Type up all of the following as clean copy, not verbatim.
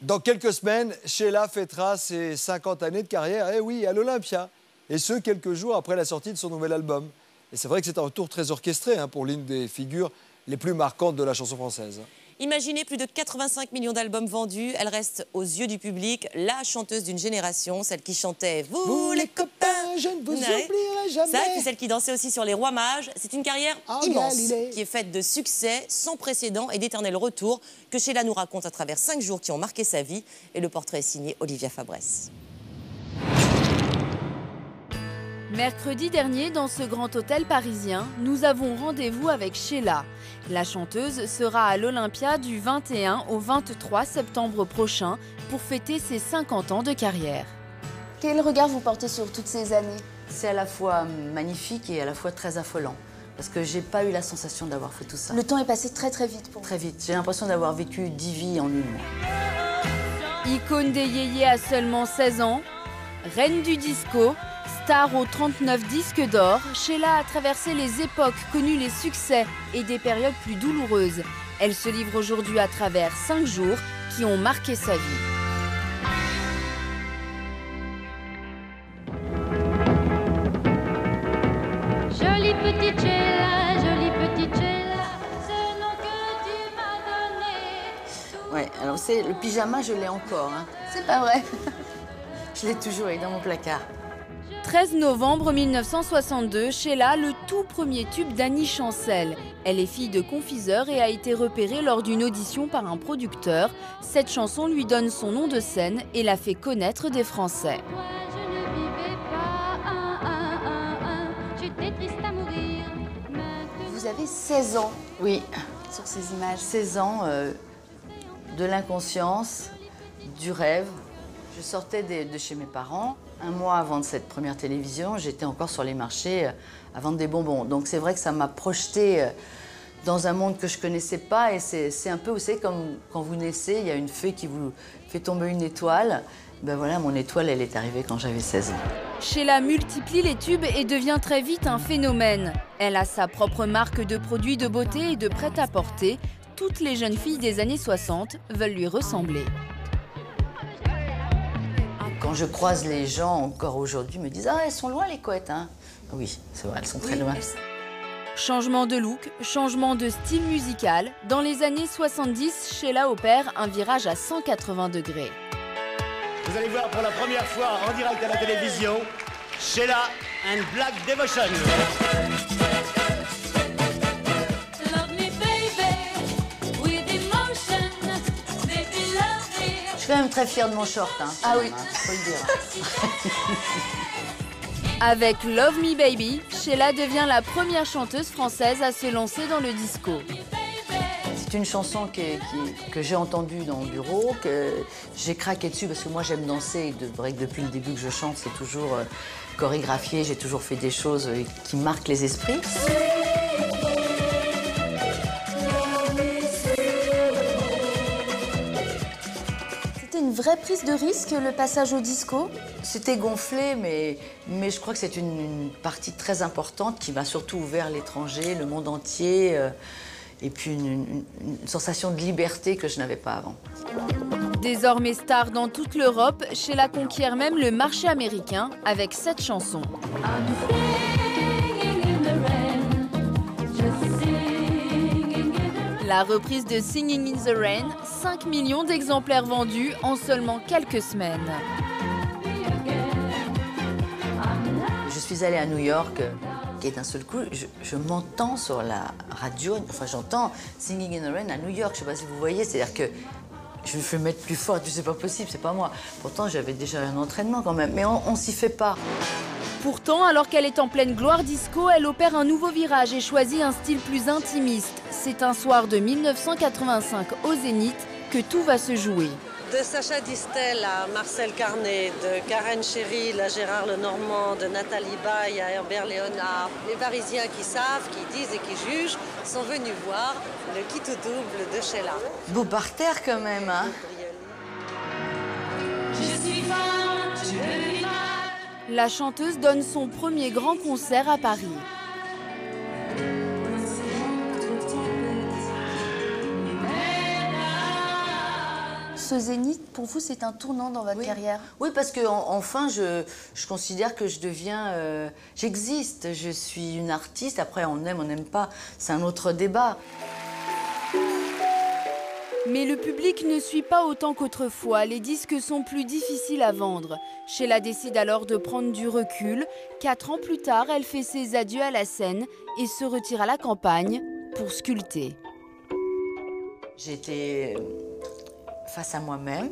Dans quelques semaines, Sheila fêtera ses 50 années de carrière, eh oui, à l'Olympia. Et ce, quelques jours après la sortie de son nouvel album. Et c'est vrai que c'est un retour très orchestré pour l'une des figures les plus marquantes de la chanson française. Imaginez plus de 85 millions d'albums vendus. Elle reste aux yeux du public la chanteuse d'une génération, celle qui chantait « Vous les copains, je ne vous oublierai jamais ». Ça, puis celle qui dansait aussi sur les Rois Mages. C'est une carrière immense qui est faite de succès sans précédent et d'éternel retour que Sheila nous raconte à travers 5 jours qui ont marqué sa vie. Et le portrait est signé Olivia Fabrès. Mercredi dernier, dans ce grand hôtel parisien, nous avons rendez-vous avec Sheila. La chanteuse sera à l'Olympia du 21 au 23 septembre prochain pour fêter ses 50 ans de carrière. Quel regard vous portez sur toutes ces années? C'est à la fois magnifique et à la fois très affolant. Parce que j'ai pas eu la sensation d'avoir fait tout ça. Le temps est passé très vite pour vous. Très vite. J'ai l'impression d'avoir vécu 10 vies en une. Icône des yéyés à seulement 16 ans, reine du disco, star aux 39 disques d'or, Sheila a traversé les époques, connu les succès et des périodes plus douloureuses. Elle se livre aujourd'hui à travers 5 jours qui ont marqué sa vie. Jolie petite Sheila, ce nom que tu m'as donné. Ouais, alors c'est le pyjama, je l'ai encore. C'est pas vrai. Je l'ai toujours, il est dans mon placard. 13 novembre 1962, Sheila, le tout premier tube d'Annie Chancel. Elle est fille de confiseur et a été repérée lors d'une audition par un producteur. Cette chanson lui donne son nom de scène et la fait connaître des Français. Moi, je ne vivais pas, j'étais triste à mourir. Vous avez 16 ans Oui, sur ces images. 16 ans, de l'inconscience, du rêve. Je sortais de chez mes parents. Un mois avant de cette première télévision, j'étais encore sur les marchés à vendre des bonbons. Donc c'est vrai que ça m'a projetée dans un monde que je ne connaissais pas. Et c'est un peu, vous savez, comme quand vous naissez, il y a une fée qui vous fait tomber une étoile. Ben voilà, mon étoile, elle est arrivée quand j'avais 16 ans. Sheila multiplie les tubes et devient très vite un phénomène. Elle a sa propre marque de produits de beauté et de prêt-à-porter. Toutes les jeunes filles des années 60 veulent lui ressembler. Quand je croise les gens encore aujourd'hui, me disent « Ah, elles sont loin les couettes, hein ?» Oui, c'est vrai, elles sont très loin. Changement de look, changement de style musical. Dans les années 70, Sheila opère un virage à 180 degrés. Vous allez voir pour la première fois en direct à la télévision, Sheila and Black Devotion. Je suis quand même très fière de mon short, Ah oui, faut le dire. Avec Love Me Baby, Sheila devient la première chanteuse française à se lancer dans le disco. C'est une chanson que j'ai entendue dans mon bureau, que j'ai craqué dessus parce que moi j'aime danser. C'est vrai que depuis le début que je chante, c'est toujours chorégraphié. J'ai toujours fait des choses qui marquent les esprits. Une vraie prise de risque, le passage au disco? C'était gonflé, mais je crois que c'est une partie très importante qui m'a surtout ouvert l'étranger, le monde entier, et puis une sensation de liberté que je n'avais pas avant. Désormais star dans toute l'Europe, Sheila conquiert même le marché américain avec cette chanson. La reprise de Singing in the Rain, 5 millions d'exemplaires vendus en seulement quelques semaines. Je suis allée à New York et d'un seul coup, je m'entends sur la radio, enfin j'entends Singing in the Rain à New York, je ne sais pas si vous voyez, c'est-à-dire que je vais me mettre plus fort, c'est pas possible, c'est pas moi. Pourtant j'avais déjà un entraînement quand même, mais on s'y fait pas. Pourtant, alors qu'elle est en pleine gloire disco, elle opère un nouveau virage et choisit un style plus intimiste. C'est un soir de 1985 au Zénith que tout va se jouer. De Sacha Distel à Marcel Carnet, de Karen Cheryl à Gérard Lenormand, de Nathalie Baye à Herbert Léonard. Les Parisiens qui savent, qui disent et qui jugent sont venus voir le kit ou double de Sheila. Beau par terre quand même, hein. Je suis folle, je vis mal. La chanteuse donne son premier grand concert à Paris. ce zénith, pour vous, c'est un tournant dans votre carrière? Oui, parce que enfin, je considère que je deviens... j'existe, je suis une artiste. Après, on aime, on n'aime pas. C'est un autre débat. Mais le public ne suit pas autant qu'autrefois. Les disques sont plus difficiles à vendre. Sheila décide alors de prendre du recul. 4 ans plus tard, elle fait ses adieux à la scène et se retire à la campagne pour sculpter. J'étais face à moi-même.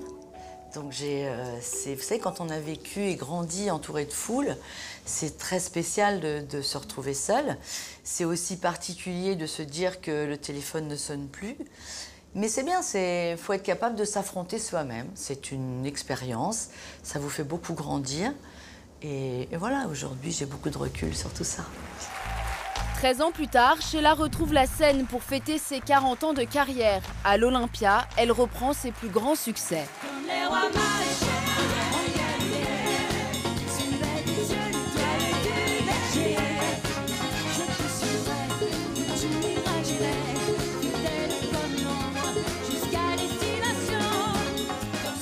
Donc vous savez, quand on a vécu et grandi entouré de foule, c'est très spécial de se retrouver seul. C'est aussi particulier de se dire que le téléphone ne sonne plus. Mais c'est bien, il faut être capable de s'affronter soi-même. C'est une expérience, ça vous fait beaucoup grandir. Et voilà, aujourd'hui, j'ai beaucoup de recul sur tout ça. 13 ans plus tard, Sheila retrouve la scène pour fêter ses 40 ans de carrière. À l'Olympia, elle reprend ses plus grands succès.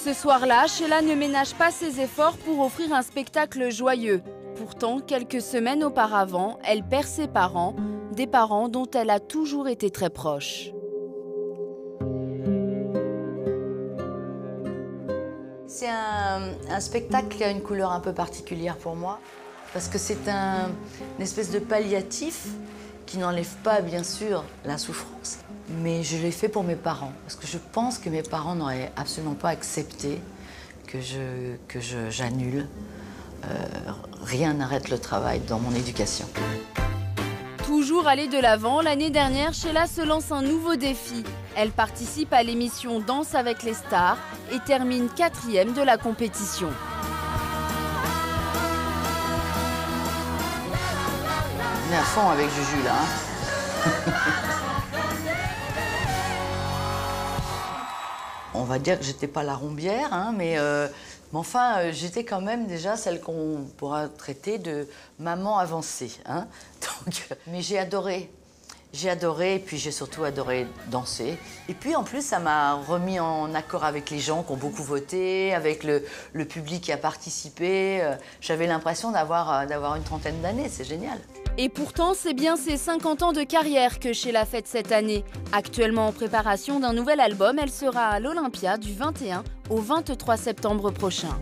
Ce soir-là, Sheila ne ménage pas ses efforts pour offrir un spectacle joyeux. Pourtant, quelques semaines auparavant, elle perd ses parents, des parents dont elle a toujours été très proche. C'est un spectacle qui a une couleur un peu particulière pour moi, parce que c'est une espèce de palliatif qui n'enlève pas, bien sûr, la souffrance. Mais je l'ai fait pour mes parents, parce que je pense que mes parents n'auraient absolument pas accepté que j'annule. Rien n'arrête le travail dans mon éducation. Toujours aller de l'avant, l'année dernière, Sheila se lance un nouveau défi. Elle participe à l'émission Danse avec les stars et termine 4e de la compétition. On est à fond avec Juju, là. Hein. On va dire que j'étais pas la rombière, hein, mais enfin, j'étais quand même déjà celle qu'on pourra traiter de maman avancée. Hein. Donc, mais j'ai adoré. J'ai adoré, et puis j'ai surtout adoré danser. Et puis en plus, ça m'a remis en accord avec les gens qui ont beaucoup voté, avec le public qui a participé. J'avais l'impression d'avoir une 30aine d'années, c'est génial. Et pourtant, c'est bien ses 50 ans de carrière que Sheila fête cette année. Actuellement en préparation d'un nouvel album, elle sera à l'Olympia du 21 au 23 septembre prochain.